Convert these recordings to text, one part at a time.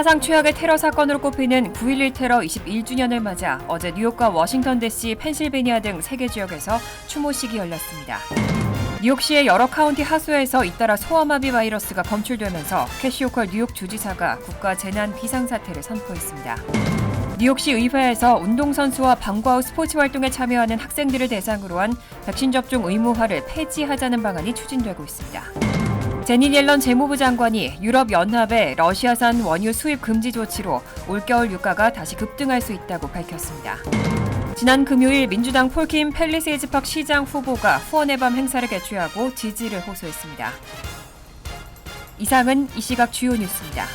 사상 최악의 테러 사건으로 꼽히는 9.11 테러 21주년을 맞아 어제 뉴욕과 워싱턴 DC, 펜실베니아 등 3개 지역에서 추모식이 열렸습니다. 뉴욕시의 여러 카운티 하수에서 잇따라 소아마비 바이러스가 검출되면서 캐시 호컬 뉴욕 주지사가 국가 재난 비상사태를 선포했습니다. 뉴욕시 의회에서 운동선수와 방과 후 스포츠 활동에 참여하는 학생들을 대상으로 한 백신 접종 의무화를 폐지하자는 방안이 추진되고 있습니다. 제닛 옐런 재무부 장관이 유럽연합의 러시아산 원유 수입 금지 조치로 올겨울 유가가 다시 급등할 수 있다고 밝혔습니다. 지난 금요일 민주당 폴킴 팰리세이즈 팍 시장 후보가 후원의 밤 행사를 개최하고 지지를 호소했습니다. 이상은 이 시각 주요 뉴스입니다.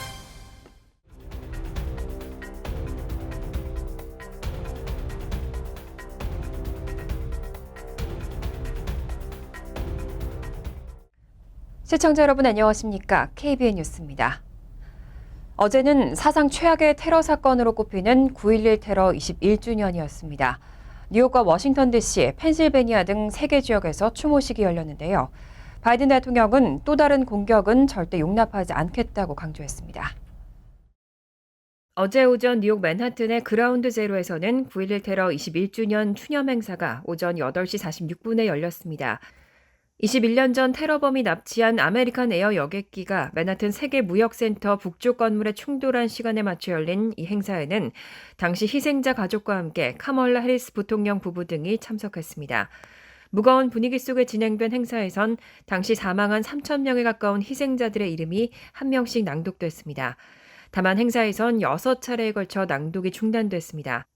시청자 여러분 안녕하십니까? KBN 뉴스입니다. 어제는 사상 최악의 테러 사건으로 꼽히는 9.11 테러 21주년이었습니다. 뉴욕과 워싱턴 DC, 펜실베니아 등 3개 지역에서 추모식이 열렸는데요. 바이든 대통령은 또 다른 공격은 절대 용납하지 않겠다고 강조했습니다. 어제 오전 뉴욕 맨하튼의 그라운드 제로에서는 9.11 테러 21주년 추념 행사가 오전 8시 46분에 열렸습니다. 21년 전 테러범이 납치한 아메리칸 에어 여객기가 맨하튼 세계무역센터 북쪽 건물에 충돌한 시간에 맞춰 열린 이 행사에는 당시 희생자 가족과 함께 카멀라 해리스 부통령 부부 등이 참석했습니다. 무거운 분위기 속에 진행된 행사에선 당시 사망한 3,000명에 가까운 희생자들의 이름이 한 명씩 낭독됐습니다. 다만 행사에선 6차례에 걸쳐 낭독이 중단됐습니다.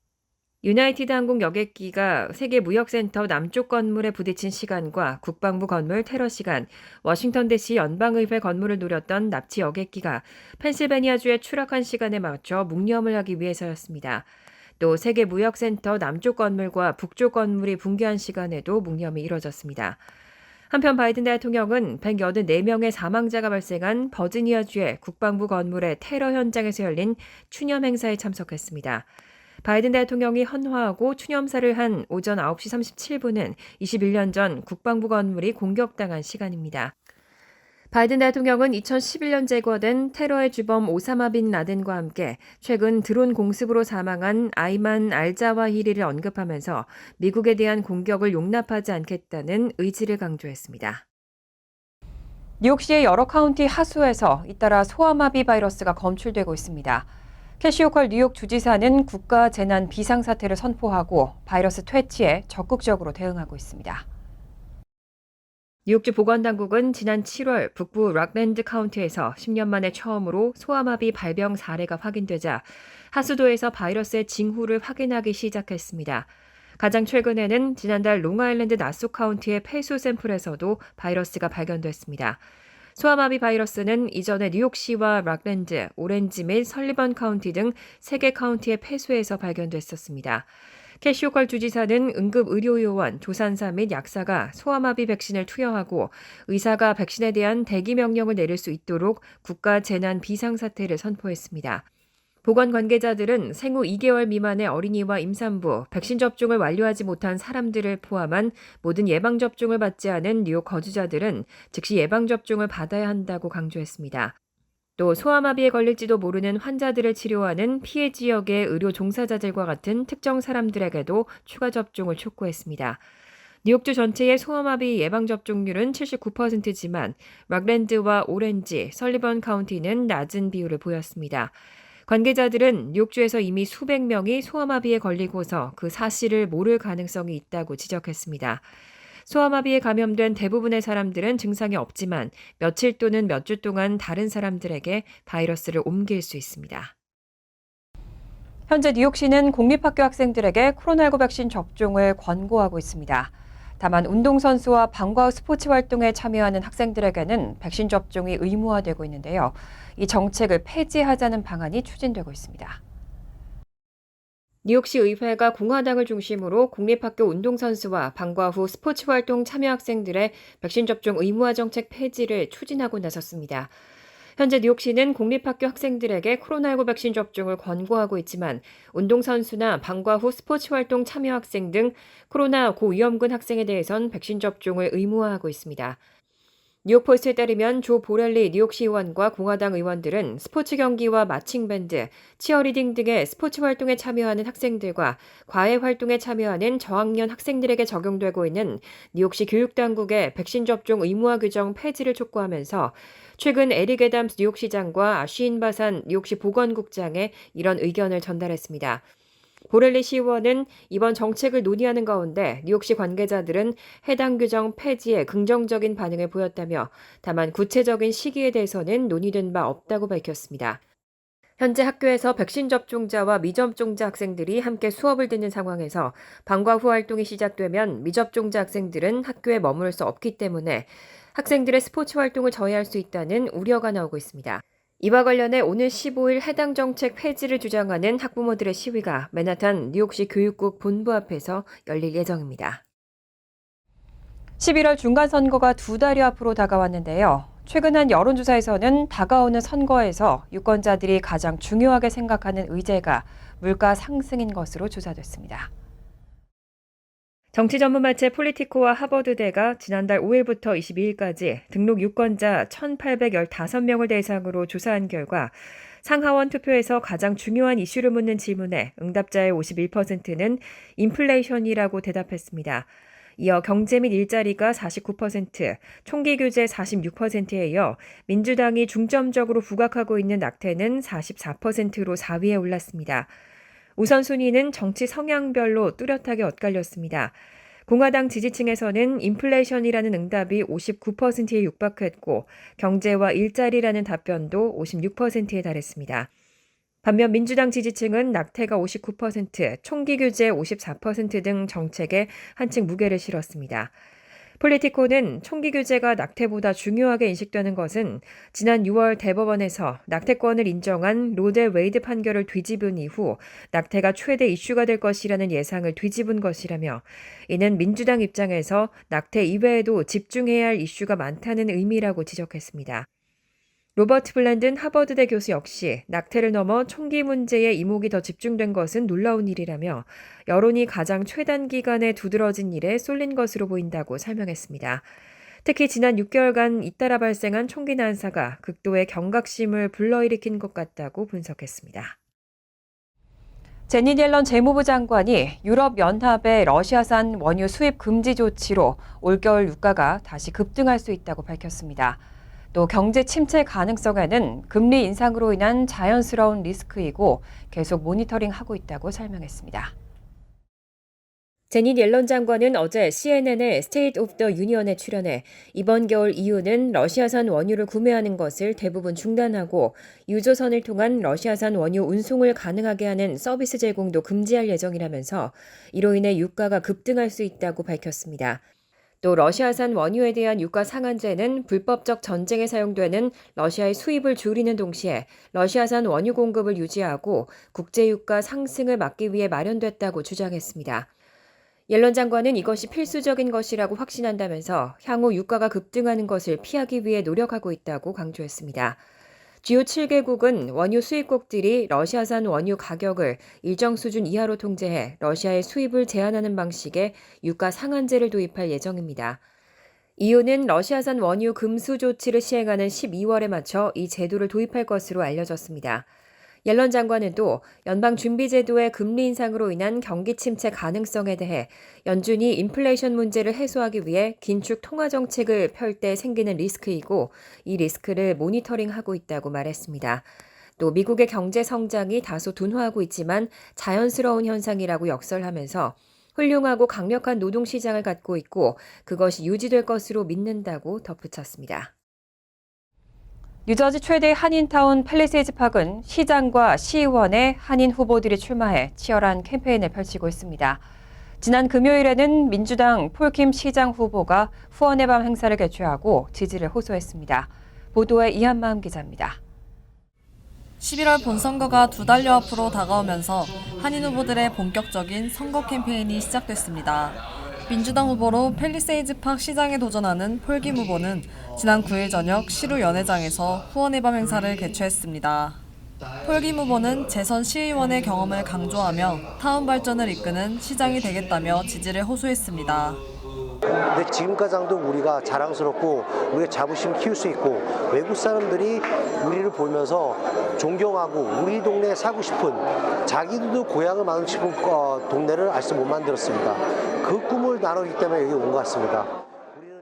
유나이티드 항공 여객기가 세계무역센터 남쪽 건물에 부딪힌 시간과 국방부 건물 테러 시간, 워싱턴 DC 연방의회 건물을 노렸던 납치 여객기가 펜실베니아주에 추락한 시간에 맞춰 묵념을 하기 위해서였습니다. 또 세계무역센터 남쪽 건물과 북쪽 건물이 붕괴한 시간에도 묵념이 이뤄졌습니다. 한편 바이든 대통령은 184명의 사망자가 발생한 버지니아주의 국방부 건물의 테러 현장에서 열린 추념 행사에 참석했습니다. 바이든 대통령이 헌화하고 추념사를 한 오전 9시 37분은 21년 전 국방부 건물이 공격당한 시간입니다. 바이든 대통령은 2011년 제거된 테러의 주범 오사마 빈 라덴과 함께 최근 드론 공습으로 사망한 아이만 알자와히리를 언급하면서 미국에 대한 공격을 용납하지 않겠다는 의지를 강조했습니다. 뉴욕시의 여러 카운티 하수에서 잇따라 소아마비 바이러스가 검출되고 있습니다. 캐시 호컬 뉴욕 주지사는 국가 재난 비상사태를 선포하고 바이러스 퇴치에 적극적으로 대응하고 있습니다. 뉴욕주 보건당국은 지난 7월 북부 락랜드 카운티에서 10년 만에 처음으로 소아마비 발병 사례가 확인되자 하수도에서 바이러스의 징후를 확인하기 시작했습니다. 가장 최근에는 지난달 롱아일랜드 나소 카운티의 폐수 샘플에서도 바이러스가 발견됐습니다. 소아마비 바이러스는 이전에 뉴욕시와 락랜드, 오렌지 및 설리번 카운티 등 3개 카운티의 폐수에서 발견됐었습니다. 캐시 호컬 주지사는 응급의료요원, 조산사 및 약사가 소아마비 백신을 투여하고 의사가 백신에 대한 대기 명령을 내릴 수 있도록 국가 재난 비상사태를 선포했습니다. 보건 관계자들은 생후 2개월 미만의 어린이와 임산부, 백신 접종을 완료하지 못한 사람들을 포함한 모든 예방접종을 받지 않은 뉴욕 거주자들은 즉시 예방접종을 받아야 한다고 강조했습니다. 또 소아마비에 걸릴지도 모르는 환자들을 치료하는 피해 지역의 의료 종사자들과 같은 특정 사람들에게도 추가 접종을 촉구했습니다. 뉴욕주 전체의 소아마비 예방접종률은 79%지만 락랜드와 오렌지, 설리번 카운티는 낮은 비율을 보였습니다. 관계자들은 뉴욕주에서 이미 수백 명이 소아마비에 걸리고서 그 사실을 모를 가능성이 있다고 지적했습니다. 소아마비에 감염된 대부분의 사람들은 증상이 없지만 며칠 또는 몇 주 동안 다른 사람들에게 바이러스를 옮길 수 있습니다. 현재 뉴욕시는 공립학교 학생들에게 코로나19 백신 접종을 권고하고 있습니다. 다만 운동선수와 방과 후 스포츠 활동에 참여하는 학생들에게는 백신 접종이 의무화되고 있는데요. 이 정책을 폐지하자는 방안이 추진되고 있습니다. 뉴욕시 의회가 공화당을 중심으로 공립학교 운동선수와 방과 후 스포츠 활동 참여 학생들의 백신 접종 의무화 정책 폐지를 추진하고 나섰습니다. 현재 뉴욕시는 공립학교 학생들에게 코로나19 백신 접종을 권고하고 있지만 운동선수나 방과 후 스포츠 활동 참여 학생 등 코로나 고위험군 학생에 대해선 백신 접종을 의무화하고 있습니다. 뉴욕포스트에 따르면 조 보렐리 뉴욕시 의원과 공화당 의원들은 스포츠 경기와 마칭밴드, 치어리딩 등의 스포츠 활동에 참여하는 학생들과 과외 활동에 참여하는 저학년 학생들에게 적용되고 있는 뉴욕시 교육당국의 백신 접종 의무화 규정 폐지를 촉구하면서 최근 에릭 애담스 뉴욕시장과 시인 바산 뉴욕시 보건국장에 이런 의견을 전달했습니다. 보렐리 시의원은 이번 정책을 논의하는 가운데 뉴욕시 관계자들은 해당 규정 폐지에 긍정적인 반응을 보였다며 다만 구체적인 시기에 대해서는 논의된 바 없다고 밝혔습니다. 현재 학교에서 백신 접종자와 미접종자 학생들이 함께 수업을 듣는 상황에서 방과 후 활동이 시작되면 미접종자 학생들은 학교에 머무를 수 없기 때문에 학생들의 스포츠 활동을 저해할 수 있다는 우려가 나오고 있습니다. 이와 관련해 오늘 15일 해당 정책 폐지를 주장하는 학부모들의 시위가 맨하탄 뉴욕시 교육국 본부 앞에서 열릴 예정입니다. 11월 중간선거가 2달여 앞으로 다가왔는데요. 최근 한 여론조사에서는 다가오는 선거에서 유권자들이 가장 중요하게 생각하는 의제가 물가 상승인 것으로 조사됐습니다. 정치 전문 매체 폴리티코와 하버드대가 지난달 5일부터 22일까지 등록 유권자 1,815명을 대상으로 조사한 결과 상하원 투표에서 가장 중요한 이슈를 묻는 질문에 응답자의 51%는 인플레이션이라고 대답했습니다. 이어 경제 및 일자리가 49%, 총기 규제 46%에 이어 민주당이 중점적으로 부각하고 있는 낙태는 44%로 4위에 올랐습니다. 우선순위는 정치 성향별로 뚜렷하게 엇갈렸습니다. 공화당 지지층에서는 인플레이션이라는 응답이 59%에 육박했고 경제와 일자리라는 답변도 56%에 달했습니다. 반면 민주당 지지층은 낙태가 59%, 총기 규제 54% 등 정책에 한층 무게를 실었습니다. 폴리티코는 총기 규제가 낙태보다 중요하게 인식되는 것은 지난 6월 대법원에서 낙태권을 인정한 로데 웨이드 판결을 뒤집은 이후 낙태가 최대 이슈가 될 것이라는 예상을 뒤집은 것이라며 이는 민주당 입장에서 낙태 이외에도 집중해야 할 이슈가 많다는 의미라고 지적했습니다. 로버트 블랜든 하버드대 교수 역시 낙태를 넘어 총기 문제에 이목이 더 집중된 것은 놀라운 일이라며 여론이 가장 최단 기간에 두드러진 일에 쏠린 것으로 보인다고 설명했습니다. 특히 지난 6개월간 잇따라 발생한 총기 난사가 극도의 경각심을 불러일으킨 것 같다고 분석했습니다. 제닛 옐런 재무부 장관이 유럽연합의 러시아산 원유 수입 금지 조치로 올겨울 유가가 다시 급등할 수 있다고 밝혔습니다. 또 경제 침체 가능성에는 금리 인상으로 인한 자연스러운 리스크이고 계속 모니터링하고 있다고 설명했습니다. 제닛 옐런 장관은 어제 CNN의 State of the Union에 출연해 이번 겨울 EU는 러시아산 원유를 구매하는 것을 대부분 중단하고 유조선을 통한 러시아산 원유 운송을 가능하게 하는 서비스 제공도 금지할 예정이라면서 이로 인해 유가가 급등할 수 있다고 밝혔습니다. 또 러시아산 원유에 대한 유가 상한제는 불법적 전쟁에 사용되는 러시아의 수입을 줄이는 동시에 러시아산 원유 공급을 유지하고 국제유가 상승을 막기 위해 마련됐다고 주장했습니다. 옐런 장관은 이것이 필수적인 것이라고 확신한다면서 향후 유가가 급등하는 것을 피하기 위해 노력하고 있다고 강조했습니다. 주요 7개국은 원유 수입국들이 러시아산 원유 가격을 일정 수준 이하로 통제해 러시아의 수입을 제한하는 방식의 유가 상한제를 도입할 예정입니다. EU는 러시아산 원유 금수 조치를 시행하는 12월에 맞춰 이 제도를 도입할 것으로 알려졌습니다. 옐런 장관은 또 연방준비제도의 금리 인상으로 인한 경기 침체 가능성에 대해 연준이 인플레이션 문제를 해소하기 위해 긴축 통화 정책을 펼 때 생기는 리스크이고 이 리스크를 모니터링하고 있다고 말했습니다. 또 미국의 경제 성장이 다소 둔화하고 있지만 자연스러운 현상이라고 역설하면서 훌륭하고 강력한 노동시장을 갖고 있고 그것이 유지될 것으로 믿는다고 덧붙였습니다. 뉴저지 최대 한인타운 팰리세이즈 팍은 시장과 시의원의 한인 후보들이 출마해 치열한 캠페인을 펼치고 있습니다. 지난 금요일에는 민주당 폴킴 시장 후보가 후원의 밤 행사를 개최하고 지지를 호소했습니다. 보도에 이한마음 기자입니다. 11월 본선거가 2달여 앞으로 다가오면서 한인 후보들의 본격적인 선거 캠페인이 시작됐습니다. 민주당 후보로 팰리세이즈 팍 시장에 도전하는 폴김 후보는 지난 9일 저녁 시루 연회장에서 후원의 밤 행사를 개최했습니다. 폴김 후보는 재선 시의원의 경험을 강조하며 타운 발전을 이끄는 시장이 되겠다며 지지를 호소했습니다. 근데 지금 가장도 우리가 자랑스럽고 우리가 자부심 키울 수 있고 외국 사람들이 우리를 보면서 존경하고 우리 동네에 사고 싶은 자기들도 고향을 만들고 싶은 동네를 아직 못 만들었습니다. 그 꿈을 나누기 때문에 여기 온 것 같습니다.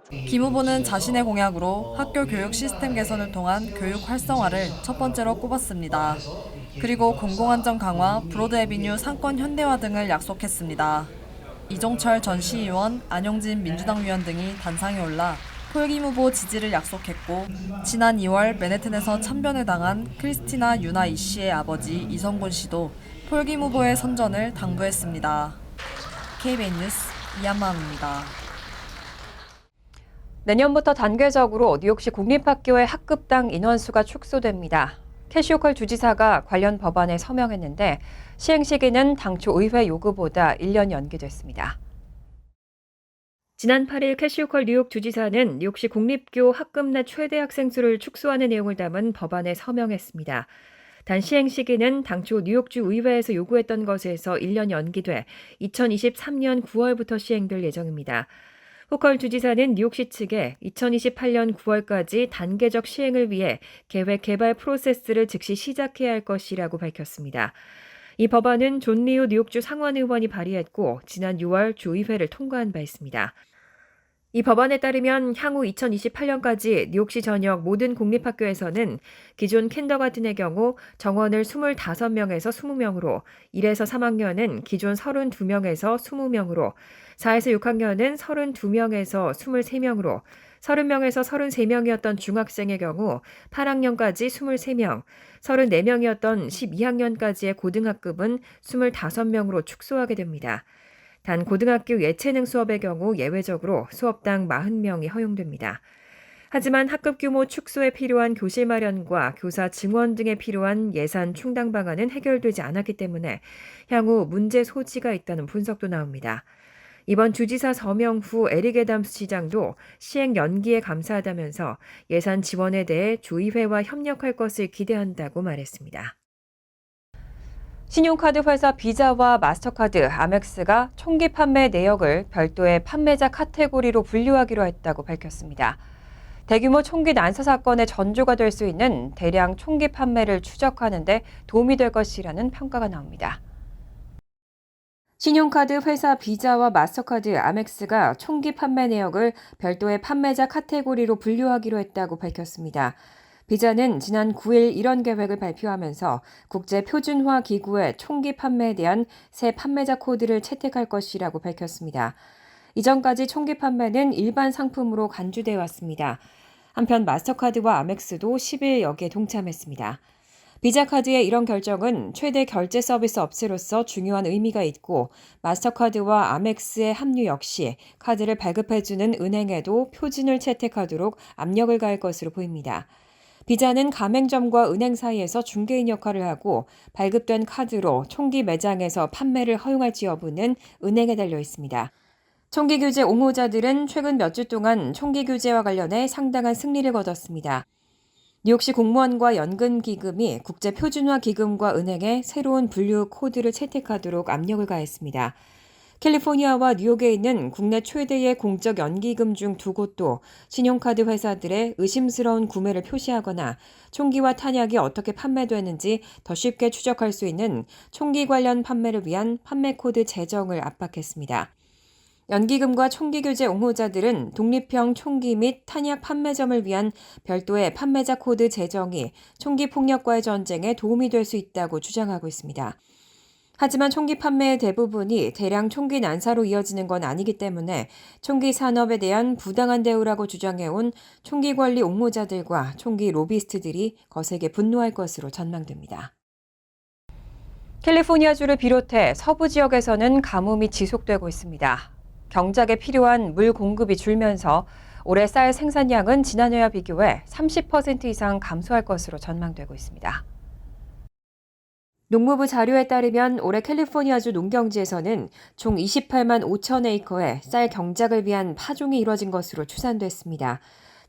김 후보는 자신의 공약으로 학교 교육 시스템 개선을 통한 교육 활성화를 첫 번째로 꼽았습니다. 그리고 공공안전 강화, 브로드 애비뉴 상권 현대화 등을 약속했습니다. 이종철 전 시의원, 안용진 민주당 위원 등이 단상에 올라 폴김 후보 지지를 약속했고, 지난 2월 맨해튼에서 참변을 당한 크리스티나 유나 이 씨의 아버지 이성곤 씨도 폴김 후보의 선전을 당부했습니다. KBN 뉴스 이한마음입니다. 내년부터 단계적으로 뉴욕시 공립학교의 학급당 인원수가 축소됩니다. 캐시 호컬 주지사가 관련 법안에 서명했는데 시행 시기는 당초 의회 요구보다 1년 연기됐습니다. 지난 8일 캐시 호컬 뉴욕 주지사는 뉴욕시 공립교 학급 내 최대 학생 수를 축소하는 내용을 담은 법안에 서명했습니다. 단 시행 시기는 당초 뉴욕주 의회에서 요구했던 것에서 1년 연기돼 2023년 9월부터 시행될 예정입니다. 호컬 주지사는 뉴욕시 측에 2028년 9월까지 단계적 시행을 위해 계획 개발 프로세스를 즉시 시작해야 할 것이라고 밝혔습니다. 이 법안은 존 리우 뉴욕주 상원 의원이 발의했고 지난 6월 주의회를 통과한 바 있습니다. 이 법안에 따르면 향후 2028년까지 뉴욕시 전역 모든 공립학교에서는 기존 킨더가튼의 경우 정원을 25명에서 20명으로, 1에서 3학년은 기존 32명에서 20명으로, 4에서 6학년은 32명에서 23명으로, 30명에서 33명이었던 중학생의 경우 8학년까지 23명, 34명이었던 12학년까지의 고등학급은 25명으로 축소하게 됩니다. 단 고등학교 예체능 수업의 경우 예외적으로 수업당 40명이 허용됩니다. 하지만 학급 규모 축소에 필요한 교실 마련과 교사 증원 등에 필요한 예산 충당 방안은 해결되지 않았기 때문에 향후 문제 소지가 있다는 분석도 나옵니다. 이번 주지사 서명 후 에릭 애담스 시장도 시행 연기에 감사하다면서 예산 지원에 대해 주의회와 협력할 것을 기대한다고 말했습니다. 신용카드 회사 비자와 마스터카드, 아멕스가 총기 판매 내역을 별도의 판매자 카테고리로 분류하기로 했다고 밝혔습니다. 대규모 총기 난사 사건의 전조가 될 수 있는 대량 총기 판매를 추적하는 데 도움이 될 것이라는 평가가 나옵니다. 신용카드 회사 비자와 마스터카드, 아멕스가 총기 판매 내역을 별도의 판매자 카테고리로 분류하기로 했다고 밝혔습니다. 비자는 지난 9일 이런 계획을 발표하면서 국제 표준화 기구의 총기 판매에 대한 새 판매자 코드를 채택할 것이라고 밝혔습니다. 이전까지 총기 판매는 일반 상품으로 간주돼 왔습니다. 한편 마스터카드와 아멕스도 10일 여기에 동참했습니다. 비자카드의 이런 결정은 최대 결제 서비스 업체로서 중요한 의미가 있고 마스터카드와 아멕스의 합류 역시 카드를 발급해주는 은행에도 표준을 채택하도록 압력을 가할 것으로 보입니다. 비자는 가맹점과 은행 사이에서 중개인 역할을 하고 발급된 카드로 총기 매장에서 판매를 허용할지 여부는 은행에 달려 있습니다. 총기 규제 옹호자들은 최근 몇 주 동안 총기 규제와 관련해 상당한 승리를 거뒀습니다. 뉴욕시 공무원과 연금기금이 국제 표준화 기금과 은행에 새로운 분류 코드를 채택하도록 압력을 가했습니다. 캘리포니아와 뉴욕에 있는 국내 최대의 공적 연기금 중 두 곳도 신용카드 회사들의 의심스러운 구매를 표시하거나 총기와 탄약이 어떻게 판매되는지 더 쉽게 추적할 수 있는 총기 관련 판매를 위한 판매 코드 제정을 압박했습니다. 연기금과 총기 규제 옹호자들은 독립형 총기 및 탄약 판매점을 위한 별도의 판매자 코드 제정이 총기 폭력과의 전쟁에 도움이 될 수 있다고 주장하고 있습니다. 하지만 총기 판매의 대부분이 대량 총기 난사로 이어지는 건 아니기 때문에 총기 산업에 대한 부당한 대우라고 주장해온 총기 관리 옹호자들과 총기 로비스트들이 거세게 분노할 것으로 전망됩니다. 캘리포니아주를 비롯해 서부 지역에서는 가뭄이 지속되고 있습니다. 경작에 필요한 물 공급이 줄면서 올해 쌀 생산량은 지난해와 비교해 30% 이상 감소할 것으로 전망되고 있습니다. 농무부 자료에 따르면 올해 캘리포니아주 농경지에서는 총 28만 5천 에이커의 쌀 경작을 위한 파종이 이뤄진 것으로 추산됐습니다.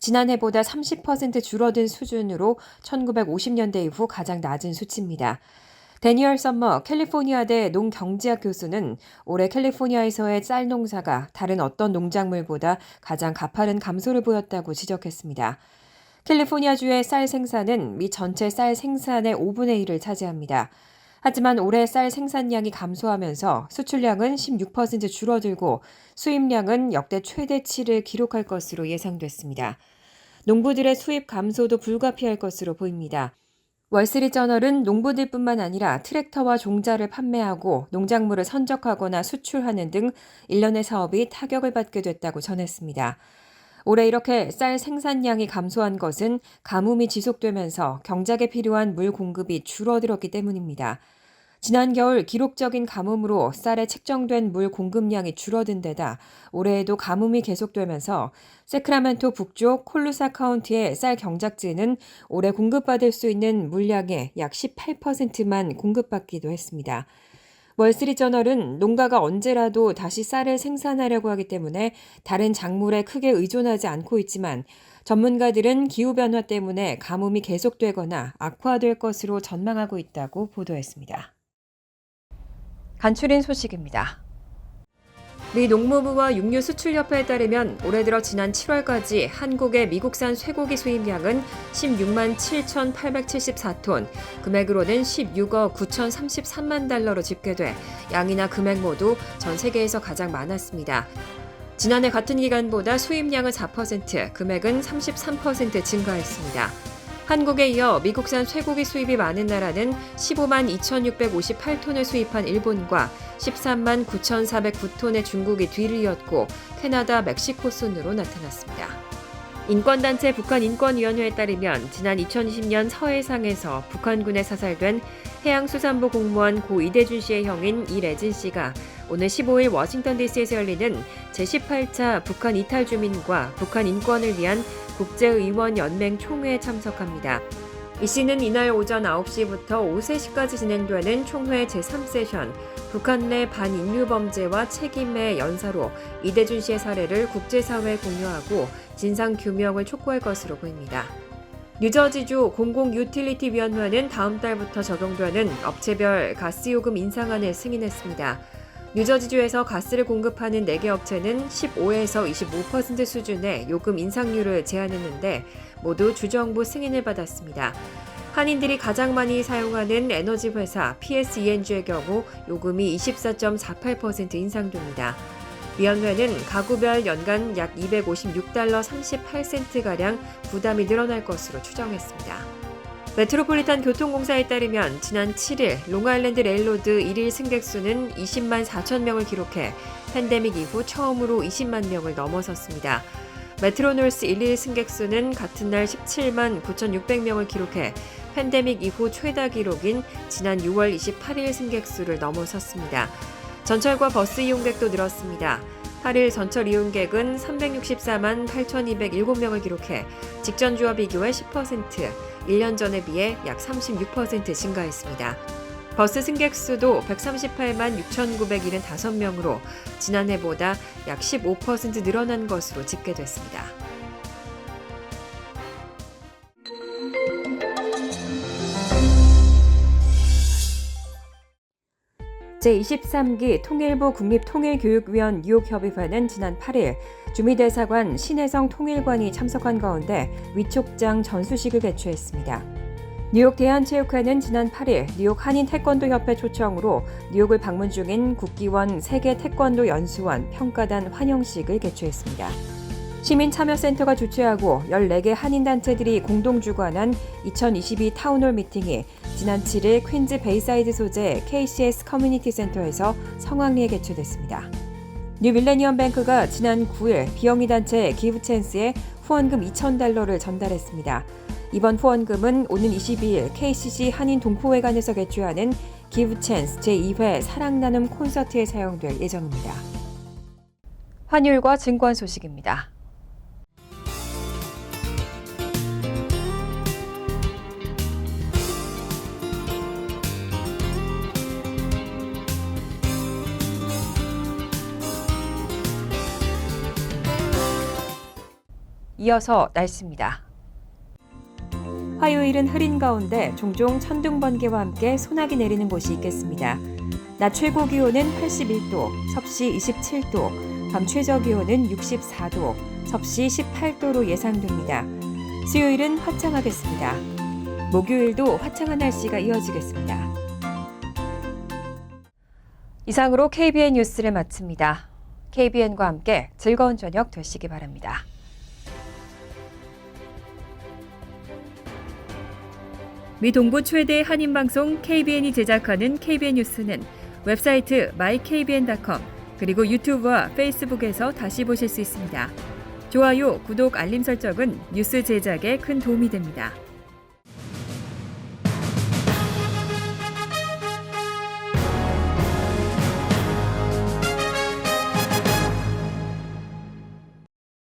지난해보다 30% 줄어든 수준으로 1950년대 이후 가장 낮은 수치입니다. 데니얼 썸머 캘리포니아대 농경제학 교수는 올해 캘리포니아에서의 쌀 농사가 다른 어떤 농작물보다 가장 가파른 감소를 보였다고 지적했습니다. 캘리포니아주의 쌀 생산은 미 전체 쌀 생산의 5분의 1을 차지합니다. 하지만 올해 쌀 생산량이 감소하면서 수출량은 16% 줄어들고 수입량은 역대 최대치를 기록할 것으로 예상됐습니다. 농부들의 수입 감소도 불가피할 것으로 보입니다. 월스트리트저널은 농부들뿐만 아니라 트랙터와 종자를 판매하고 농작물을 선적하거나 수출하는 등 일련의 사업이 타격을 받게 됐다고 전했습니다. 올해 이렇게 쌀 생산량이 감소한 것은 가뭄이 지속되면서 경작에 필요한 물 공급이 줄어들었기 때문입니다. 지난 겨울 기록적인 가뭄으로 쌀에 책정된 물 공급량이 줄어든 데다 올해에도 가뭄이 계속되면서 세크라멘토 북쪽 콜루사 카운티의 쌀 경작지는 올해 공급받을 수 있는 물량의 약 18%만 공급받기도 했습니다. 월스트리트저널은 농가가 언제라도 다시 쌀을 생산하려고 하기 때문에 다른 작물에 크게 의존하지 않고 있지만 전문가들은 기후변화 때문에 가뭄이 계속되거나 악화될 것으로 전망하고 있다고 보도했습니다. 간추린 소식입니다. 미 농무부와 육류수출협회에 따르면 올해 들어 지난 7월까지 한국의 미국산 쇠고기 수입량은 16만 7,874톤, 금액으로는 16억 9,033만 달러로 집계돼 양이나 금액 모두 전 세계에서 가장 많았습니다. 지난해 같은 기간보다 수입량은 4%, 금액은 33% 증가했습니다. 한국에 이어 미국산 쇠고기 수입이 많은 나라는 15만 2,658톤을 수입한 일본과 13만 9,409톤의 중국이 뒤를 이었고 캐나다, 멕시코 순으로 나타났습니다. 인권단체 북한인권위원회에 따르면 지난 2020년 서해상에서 북한군에 사살된 해양수산부 공무원 고 이대준 씨의 형인 이래진 씨가 오늘 15일 워싱턴 DC에서 열리는 제18차 북한 이탈 주민과 북한 인권을 위한 국제의원연맹 총회에 참석합니다. 이 씨는 이날 오전 9시부터 오후 3시까지 진행되는 총회 제3세션 북한 내 반인류 범죄와 책임의 연사로 이대준 씨의 사례를 국제사회에 공유하고 진상규명을 촉구할 것으로 보입니다. 뉴저지주 공공유틸리티위원회는 다음 달부터 적용되는 업체별 가스요금 인상안을 승인했습니다. 뉴저지주에서 가스를 공급하는 4개 업체는 15에서 25% 수준의 요금 인상률을 제안했는데 모두 주정부 승인을 받았습니다. 한인들이 가장 많이 사용하는 에너지 회사 PSENG의 경우 요금이 24.48% 인상됩니다. 위원회는 가구별 연간 약 256달러 38센트가량 부담이 늘어날 것으로 추정했습니다. 메트로폴리탄 교통공사에 따르면 지난 7일 롱아일랜드 레일로드 1일 승객 수는 20만 4천 명을 기록해 팬데믹 이후 처음으로 20만 명을 넘어섰습니다. 메트로놀스 1일 승객 수는 같은 날 17만 9,600명을 기록해 팬데믹 이후 최다 기록인 지난 6월 28일 승객 수를 넘어섰습니다. 전철과 버스 이용객도 늘었습니다. 8일 전철 이용객은 364만 8,207명을 기록해 직전 주와 비교해 10%, 1년 전에 비해 약 36% 증가했습니다. 버스 승객 수도 138만 6,975명으로 지난해보다 약 15% 늘어난 것으로 집계됐습니다. 제23기 통일부 국립통일교육위원 뉴욕협의회는 지난 8일 주미대사관 신혜성 통일관이 참석한 가운데 위촉장 전수식을 개최했습니다. 뉴욕 대한체육회는 지난 8일 뉴욕 한인 태권도협회 초청으로 뉴욕을 방문 중인 국기원 세계 태권도 연수원 평가단 환영식을 개최했습니다. 시민참여센터가 주최하고 14개 한인단체들이 공동 주관한 2022 타운홀 미팅이 지난 7일 퀸즈 베이사이드 소재 KCS 커뮤니티 센터에서 성황리에 개최됐습니다. 뉴 밀레니엄 뱅크가 지난 9일 비영리 단체 기브챈스에 후원금 2,000달러를 전달했습니다. 이번 후원금은 오는 22일 KCC 한인 동포회관에서 개최하는 기브챈스 제2회 사랑나눔 콘서트에 사용될 예정입니다. 환율과 증권 소식입니다. 이어서 날씨입니다. 화요일은 흐린 가운데 종종 천둥 번개와 함께 소나기 내리는 곳이 있겠습니다. 낮 최고 기온은 81도, 섭씨 27도, 밤 최저 기온은 64도, 섭씨 18도로 예상됩니다. 수요일은 화창하겠습니다. 목요일도 화창한 날씨가 이어지겠습니다. 이상으로 KBN 뉴스를 마칩니다. KBN과 함께 즐거운 저녁 되시기 바랍니다. 미 동부 최대 한인방송 KBN이 제작하는 KBN 뉴스는 웹사이트 mykbn.com 그리고 유튜브와 페이스북에서 다시 보실 수 있습니다. 좋아요, 구독, 알림 설정은 뉴스 제작에 큰 도움이 됩니다.